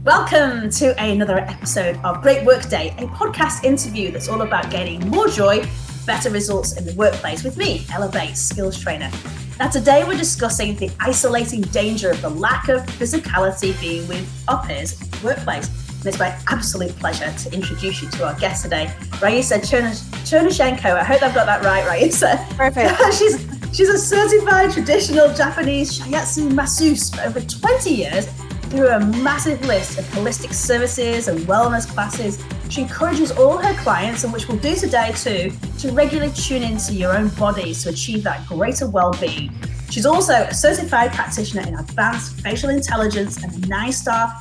Welcome to another episode of Great Workday, a podcast interview that's all about gaining more joy, better results in the workplace with me, Ella Bates, skills trainer. Now today we're discussing the isolating danger of the lack of physicality being with our peers in the workplace. And it's my absolute pleasure to introduce you to our guest today, Raissa Chernushenko. I hope I've got that right, Raissa. Perfect. She's a certified traditional Japanese shiatsu masseuse for over 20 years. Through a massive list of holistic services and wellness classes, she encourages all her clients, and which we'll do today too, to regularly tune into your own bodies to achieve that greater well-being. She's also a certified practitioner in advanced facial intelligence and a 9-star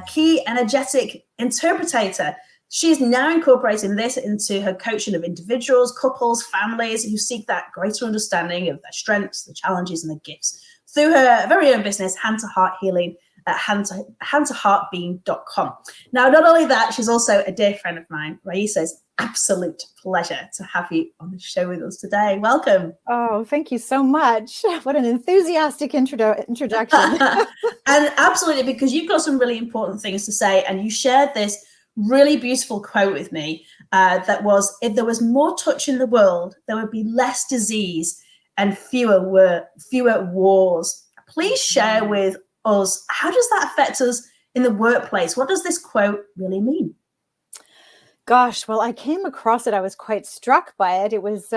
key energetic interpretator. She's now incorporating this into her coaching of individuals, couples, families who seek that greater understanding of their strengths, the challenges, and the gifts through her very own business, Hand to Heart Healing, at handtoheartbeing.com. Now, not only that, she's also a dear friend of mine. Raissa's absolute pleasure to have you on the show with us today. Welcome. Oh, thank you so much. What an enthusiastic introduction. And absolutely, because you've got some really important things to say, and you shared this really beautiful quote with me that was, if there was more touch in the world, there would be less disease and fewer wars. Please share with us, how does that affect us in the workplace? What does this quote really mean? Gosh, well, I came across it. I was quite struck by it. It was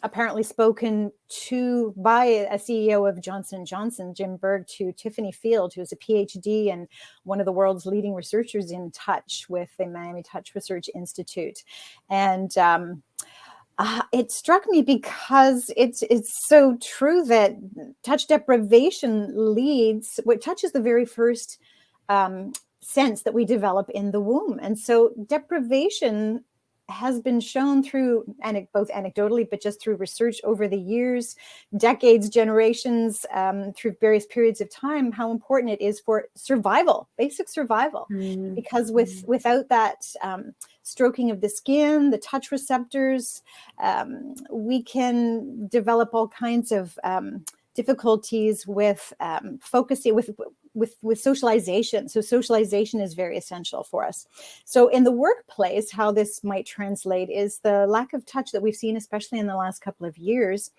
apparently spoken to by a CEO of Johnson & Johnson, Jim Berg, to Tiffany Field, who's a PhD and one of the world's leading researchers in touch with the Miami Touch Research Institute. And it struck me because it's so true that touch deprivation leads, touch is the very first sense that we develop in the womb. And so deprivation has been shown through both anecdotally, but just through research over the years, decades, generations, through various periods of time, how important it is for survival, basic survival. Because without that stroking of the skin, the touch receptors, we can develop all kinds of difficulties with focusing, with socialization. So socialization is very essential for us. So in the workplace, how this might translate is the lack of touch that we've seen, especially in the last couple of years.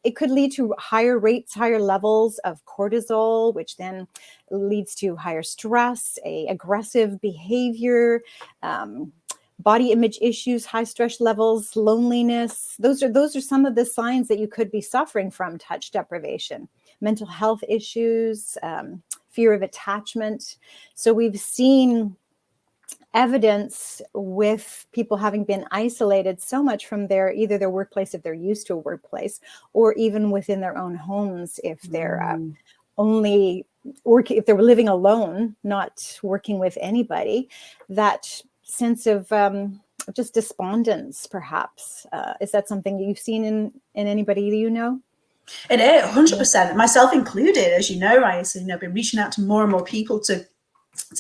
It could lead to higher rates, higher levels of cortisol, which then leads to higher stress, aggressive behavior, body image issues, high stress levels, loneliness. Those are some of the signs that you could be suffering from touch deprivation. Mental health issues, fear of attachment. So we've seen evidence with people having been isolated so much from either their workplace, if they're used to a workplace, or even within their own homes, if they're if they were living alone, not working with anybody, that sense of just despondence, perhaps. Is that something you've seen in anybody that you know? It is 100%, myself included, as you know, Raissa. I've been reaching out to more and more people to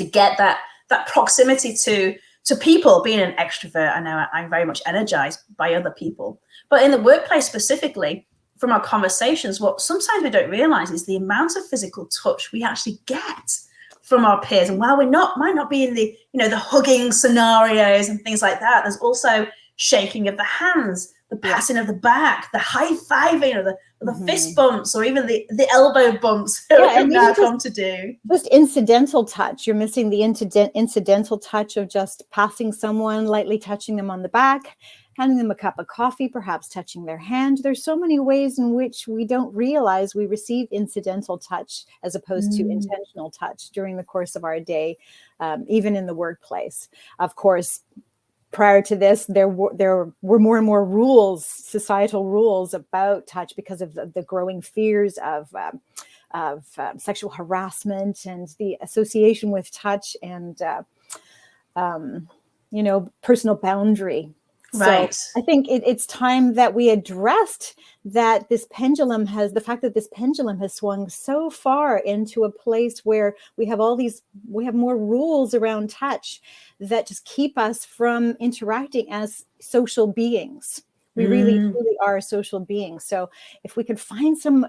get that proximity to people. Being an extrovert, I know I'm very much energized by other people. But in the workplace specifically, from our conversations, what sometimes we don't realize is the amount of physical touch we actually get from our peers. And while might not be in the hugging scenarios and things like that, there's also shaking of the hands, the passing of the back, the high-fiving, or the fist bumps, or even the elbow bumps have now come to do. Just incidental touch. You're missing the incidental touch of just passing someone, lightly touching them on the back, handing them a cup of coffee, perhaps touching their hand. There's so many ways in which we don't realize we receive incidental touch as opposed to intentional touch during the course of our day, even in the workplace. Of course, prior to this, there were more and more rules, societal rules about touch because of the growing fears of sexual harassment and the association with touch and, personal boundary. Right. So I think it's time that we addressed that the fact that this pendulum has swung so far into a place where we have more rules around touch that just keep us from interacting as social beings We really, truly are social beings. So if we could find some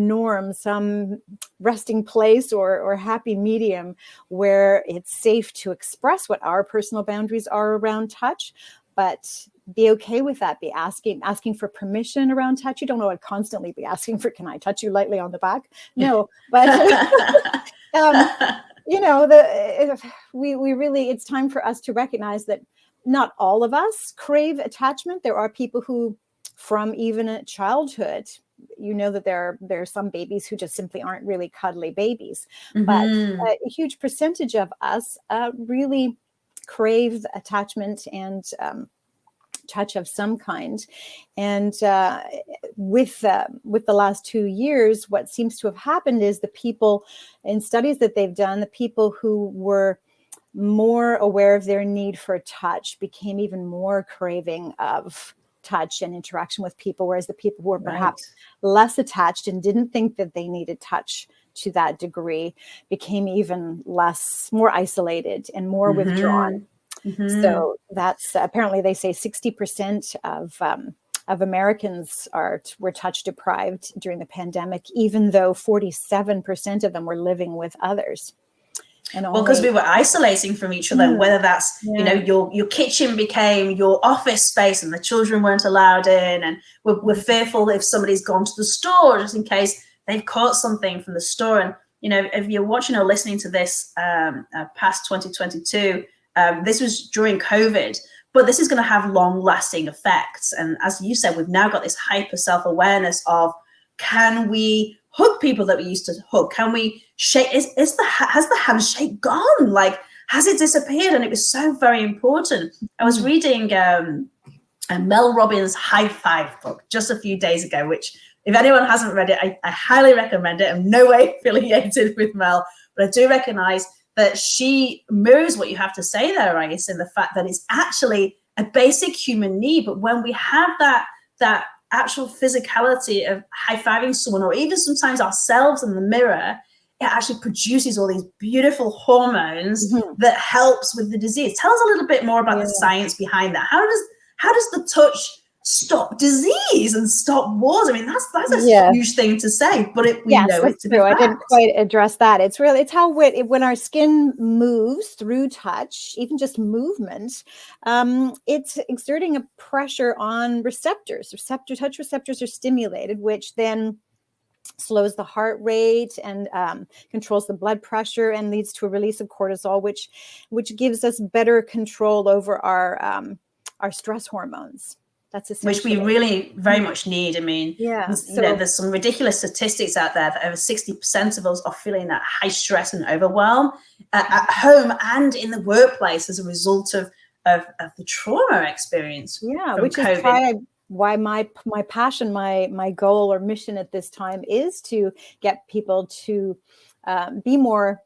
norm, some resting place or happy medium where it's safe to express what our personal boundaries are around touch, but be okay with that, be asking for permission around touch. You don't want to constantly be asking for, can I touch you lightly on the back? No, but we really, it's time for us to recognize that not all of us crave attachment. There are people who, from even a childhood, that there are some babies who just simply aren't really cuddly babies. But a huge percentage of us really crave attachment and touch of some kind. And with the last 2 years, what seems to have happened is the people, in studies that they've done, the people who were more aware of their need for touch became even more craving of touch and interaction with people, whereas the people who were perhaps less attached and didn't think that they needed touch to that degree became even more isolated and more withdrawn. So that's apparently, they say 60% of Americans were touch deprived during the pandemic, even though 47% of them were living with others. Well, because we were isolating from each other, whether that's, your kitchen became your office space and the children weren't allowed in. And we're fearful if somebody's gone to the store, just in case they've caught something from the store. And, if you're watching or listening to this past 2022, this was during COVID, but this is going to have long lasting effects. And as you said, we've now got this hyper self-awareness of, can we hug people that we used to hug? Can we shake? Has the handshake gone? Like, has it disappeared? And it was so very important. I was reading Mel Robbins' High Five book just a few days ago, which, if anyone hasn't read it, I highly recommend it. I'm in no way affiliated with Mel, but I do recognize that she mirrors what you have to say there, Raissa, in the fact that it's actually a basic human need. But when we have that actual physicality of high-fiving someone, or even sometimes ourselves in the mirror, it actually produces all these beautiful hormones that helps with the disease. Tell us a little bit more about the science behind that. How does the touch stop disease and stop wars? I mean, that's a huge thing to say, but we know it to be fact. I didn't quite address that. It's how when our skin moves through touch, even just movement, it's exerting a pressure on receptors. Touch receptors are stimulated, which then slows the heart rate and controls the blood pressure and leads to a release of cortisol, which gives us better control over our stress hormones. Which we really very much need. I mean, there's some ridiculous statistics out there that over 60% of us are feeling that high stress and overwhelm at home and in the workplace as a result of the trauma experience. Which COVID. is why my passion, my goal or mission at this time is to get people to be more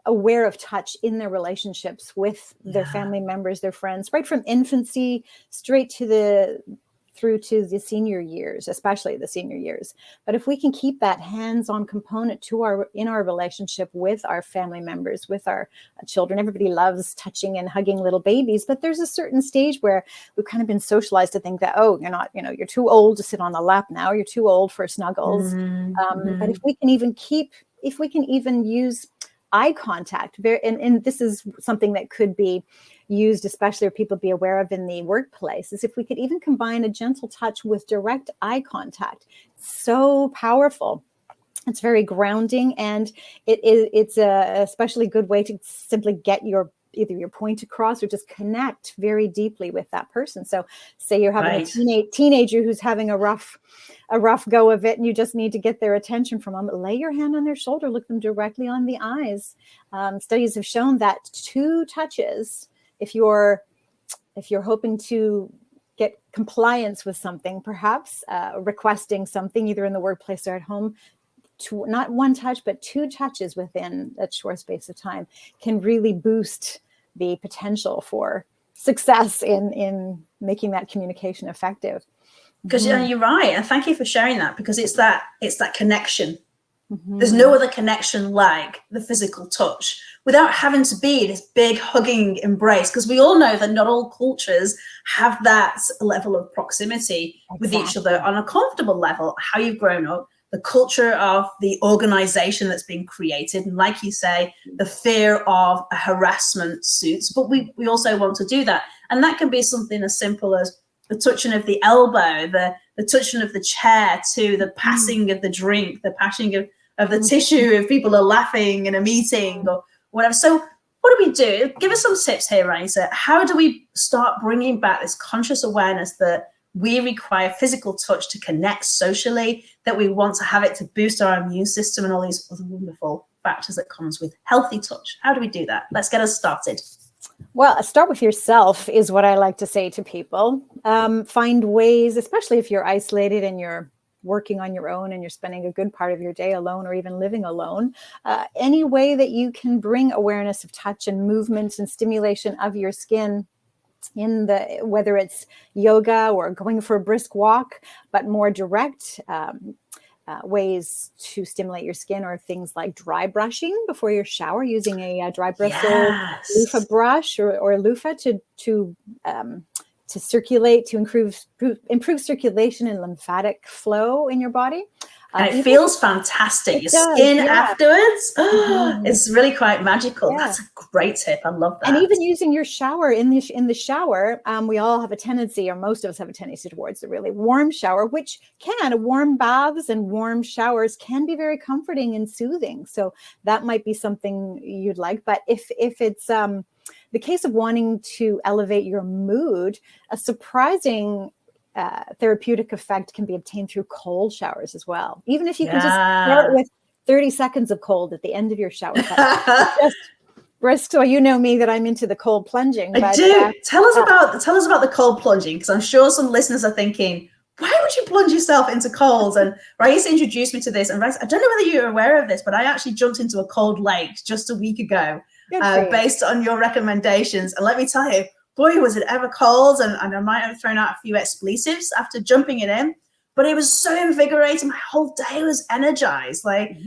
aware of touch in their relationships with their family members, their friends, right from infancy straight through to the senior years, especially the senior years. But if we can keep that hands-on component in our relationship with our family members, with our children, everybody loves touching and hugging little babies, but there's a certain stage where we've kind of been socialized to think that, you're too old to sit on the lap now, you're too old for snuggles. But if we can even use eye contact, and this is something that could be used, especially, or people be aware of in the workplace, is if we could even combine a gentle touch with direct eye contact. It's so powerful. It's very grounding, and it's a especially good way to simply get either your point across or just connect very deeply with that person. So say you're having a teenager who's having a rough go of it, and you just need to get their attention from them. Lay your hand on their shoulder, look them directly on the eyes. Studies have shown that 2 touches, if you're hoping to get compliance with something, perhaps requesting something either in the workplace or at home, not 1 touch, but 2 touches within a short space of time can really boost the potential for success in making that communication effective. Because you're right, and thank you for sharing that, because it's that connection. There's no other connection like the physical touch. without having to be this big hugging embrace, because we all know that not all cultures have that level of proximity with each other on a comfortable level. How you've grown up, the culture of the organization that's been created, and like you say, the fear of a harassment suits, but we also want to do that. And that can be something as simple as the touching of the elbow, the touching of the chair, to the passing of the drink, the passing of the tissue if people are laughing in a meeting or whatever. So what do we do? Give us some tips here, Raissa. How do we start bringing back this conscious awareness that we require physical touch to connect socially, that we want to have it to boost our immune system and all these other wonderful factors that comes with healthy touch? How do we do that? Let's get us started. Well, start with yourself is what I like to say to people. Find ways, especially if you're isolated and you're working on your own and you're spending a good part of your day alone or even living alone, any way that you can bring awareness of touch and movement and stimulation of your skin, whether it's yoga or going for a brisk walk, but more direct ways to stimulate your skin are things like dry brushing before your shower, using a dry bristle loofah brush or loofah to circulate, to improve circulation and lymphatic flow in your body. And it feels fantastic. Your skin afterwards, it's really quite magical. Yeah. That's a great tip. I love that. And even using your shower in the shower, we all have a tendency, or most of us have a tendency towards a really warm shower, which warm baths and warm showers can be very comforting and soothing. So that might be something you'd like. But if it's the case of wanting to elevate your mood, a surprising therapeutic effect can be obtained through cold showers as well. Even if you can just start with 30 seconds of cold at the end of your shower. Just brisk. So you know me that I'm into the cold plunging. I do. Tell us about the cold plunging, because I'm sure some listeners are thinking, why would you plunge yourself into cold? And Raissa introduced me to this. And Raissa, I don't know whether you're aware of this, but I actually jumped into a cold lake just a week ago based on your recommendations. And let me tell you, boy, was it ever cold, and I might have thrown out a few expletives after jumping it in, but it was so invigorating. My whole day was energized, and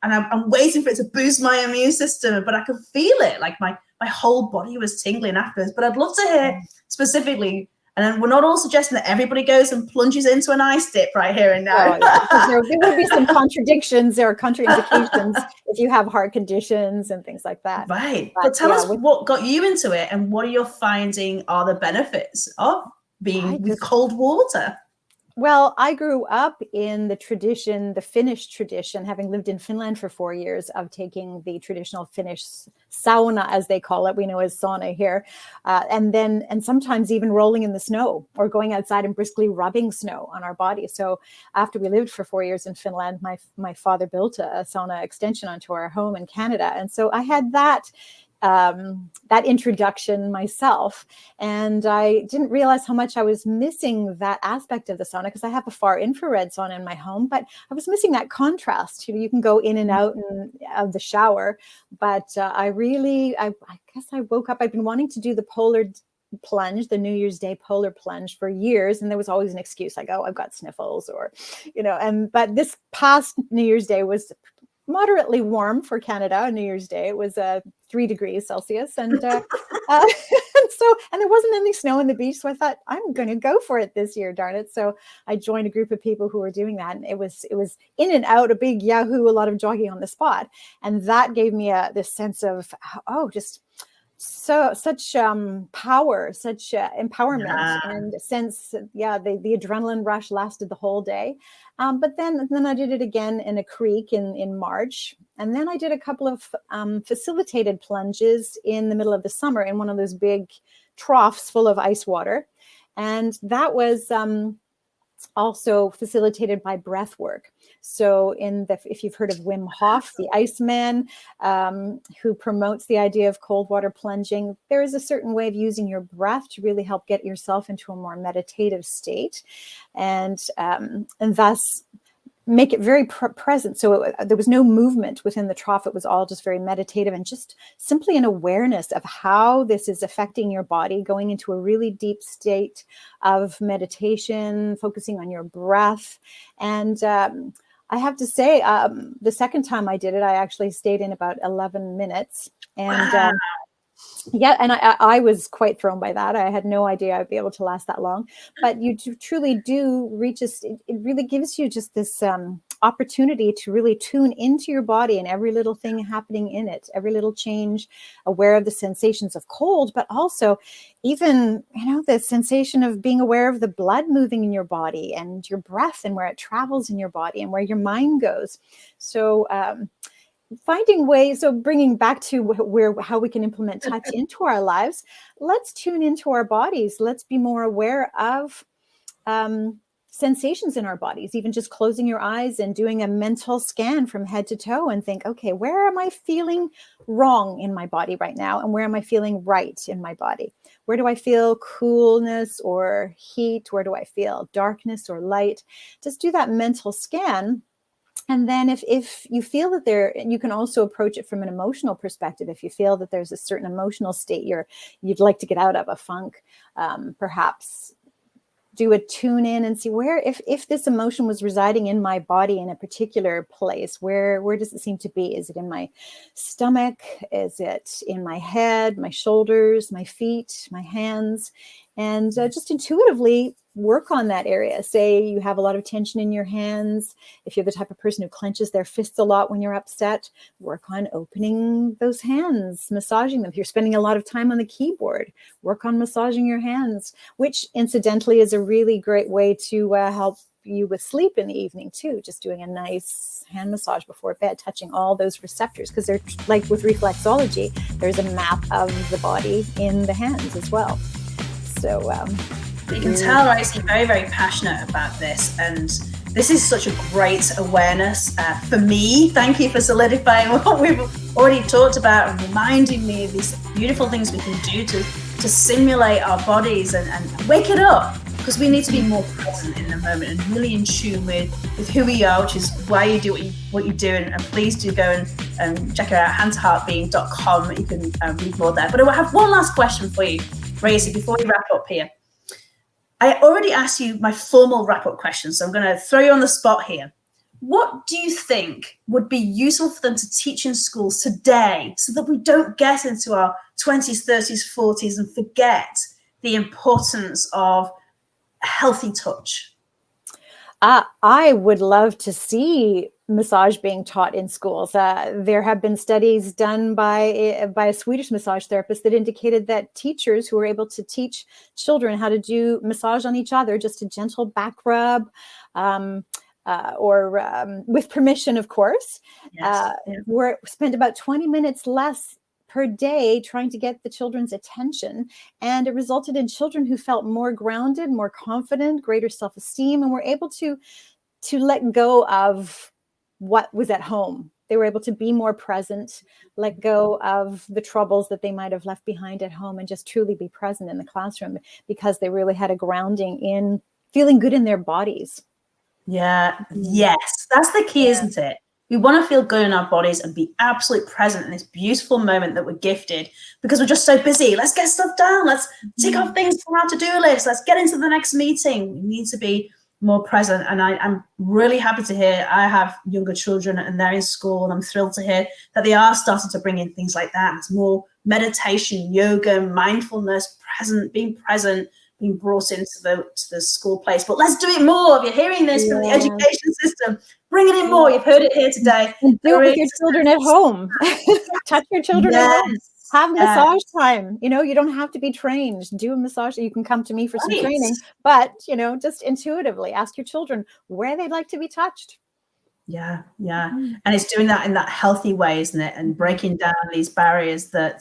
I'm waiting for it to boost my immune system, but I could feel it, like my whole body was tingling afterwards. But I'd love to hear specifically, and we're not all suggesting that everybody goes and plunges into an ice dip right here and now. There would be some contradictions or contraindications if you have heart conditions and things like that. Right. But tell us what got you into it, and what you're finding are the benefits of being with cold water. Well, I grew up in the Finnish tradition, having lived in Finland for 4 years, of taking the traditional Finnish sauna, as they call it. We know as sauna here. And sometimes even rolling in the snow or going outside and briskly rubbing snow on our body. So after we lived for 4 years in Finland, my father built a sauna extension onto our home in Canada. And so I had that introduction myself. And I didn't realize how much I was missing that aspect of the sauna, because I have a far infrared sauna in my home, but I was missing that contrast. You can go in and out of the shower, but I guess I woke up, I've been wanting to do the polar plunge, the New Year's Day polar plunge, for years, and there was always an excuse like, I've got sniffles, or but this past New Year's Day was moderately warm for Canada on New Year's Day. It was 3 degrees Celsius, and there wasn't any snow on the beach. So I thought, I'm going to go for it this year, darn it. So I joined a group of people who were doing that, and it was in and out, a big yahoo, a lot of jogging on the spot, and that gave me this sense of such power, such empowerment, and sense, the adrenaline rush lasted the whole day. But then I did it again in a creek in March. And then I did a couple of facilitated plunges in the middle of the summer in one of those big troughs full of ice water. And that was also facilitated by breath work. So if you've heard of Wim Hof, the Iceman, who promotes the idea of cold water plunging, there is a certain way of using your breath to really help get yourself into a more meditative state, and thus make it very present. So there was no movement within the trough. It was all just very meditative and just simply an awareness of how this is affecting your body, going into a really deep state of meditation, focusing on your breath. And I have to say, the second time I did it, I actually stayed in about 11 minutes. And Wow. yeah, and I was quite thrown by that. I had no idea I'd be able to last that long. But you truly do reach it really gives you just this opportunity to really tune into your body and every little thing happening in it, every little change, aware of the sensations of cold, but also even, the sensation of being aware of the blood moving in your body and your breath and where it travels in your body and where your mind goes. So, finding ways, so bringing back to how we can implement touch into our lives, let's tune into our bodies. Let's be more aware of sensations in our bodies, even just closing your eyes and doing a mental scan from head to toe and think, okay, where am I feeling wrong in my body right now? And where am I feeling right in my body? Where do I feel coolness or heat? Where do I feel darkness or light? Just do that mental scan. And then if you feel that you can also approach it from an emotional perspective. If you feel that there's a certain emotional state you'd like to get out of, a funk, perhaps do a tune in and see where, if this emotion was residing in my body in a particular place, where does it seem to be? Is it in my stomach? Is it in my head, my shoulders, my feet, my hands? And just intuitively work on that area. Say you have a lot of tension in your hands. If you're the type of person who clenches their fists a lot when you're upset, work on opening those hands, massaging them. If you're spending a lot of time on the keyboard, work on massaging your hands, which incidentally is a really great way to help you with sleep in the evening too. Just doing a nice hand massage before bed, touching all those receptors, because they're like with reflexology, there's a map of the body in the hands as well. So you can tell Raissa, you're very, very passionate about this, and this is such a great awareness for me. Thank you for solidifying what we've already talked about and reminding me of these beautiful things we can do to simulate our bodies and wake it up, because we need to be more present in the moment and really in tune with who we are, which is why you do what you do. And please do go and check it out, handtoheartbeing.com. You can read more there. But I have one last question for you, Raissa, before we wrap up here. I already asked you my formal wrap-up question, so I'm going to throw you on the spot here. What do you think would be useful for them to teach in schools today so that we don't get into our 20s, 30s, 40s and forget the importance of healthy touch? I would love to see massage being taught in schools. There have been studies done by a Swedish massage therapist that indicated that teachers who were able to teach children how to do massage on each other, just a gentle back rub, or with permission, of course, were spent about 20 minutes less per day trying to get the children's attention. And it resulted in children who felt more grounded, more confident, greater self-esteem, and were able to let go of what was at home. They were able to be more present, let go of the troubles that they might have left behind at home, and just truly be present in the classroom, because they really had a grounding in feeling good in their bodies. Yeah. Yes. That's the key, isn't it? We want to feel good in our bodies and be absolutely present in this beautiful moment that we're gifted, because we're just so busy. Let's get stuff done. Let's tick off things from our to-do list. Let's get into the next meeting. We need to be more present. And I'm really happy to hear, I have younger children and they're in school, and I'm thrilled to hear that they are starting to bring in things like that. It's more meditation, yoga, mindfulness, being present, being brought into the school place. But let's do it more. If you're hearing this from the education system, bring it in more. You've heard it here today. And do it with your children at home. Touch your children at home. Have massage time. You don't have to be trained. Do a massage. You can come to me for some training, but just intuitively ask your children where they'd like to be touched. Yeah. And it's doing that in that healthy way, isn't it? And breaking down these barriers that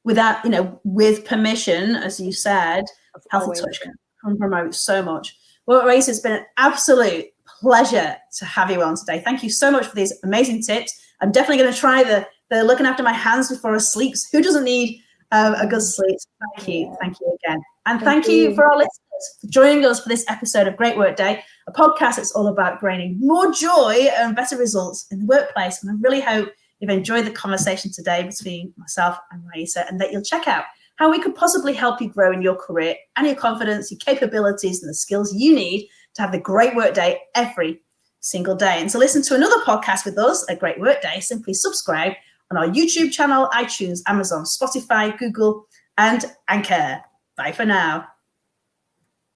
without, with permission, as you said, healthy touch can promote so much. Well, Raissa, it's been an absolute pleasure to have you on today. Thank you so much for these amazing tips. I'm definitely going to try the looking after my hands before I sleep. Who doesn't need a good sleep? Thank you again. And thank you for our listeners for joining us for this episode of Great Work Day, a podcast that's all about gaining more joy and better results in the workplace. And I really hope you've enjoyed the conversation today between myself and Raissa, and that you'll check out how we could possibly help you grow in your career and your confidence, your capabilities, and the skills you need to have the great work day every single day. And to listen to another podcast with us at Great Workday, simply subscribe on our YouTube channel, iTunes, Amazon, Spotify, Google, and Anchor. Bye for now.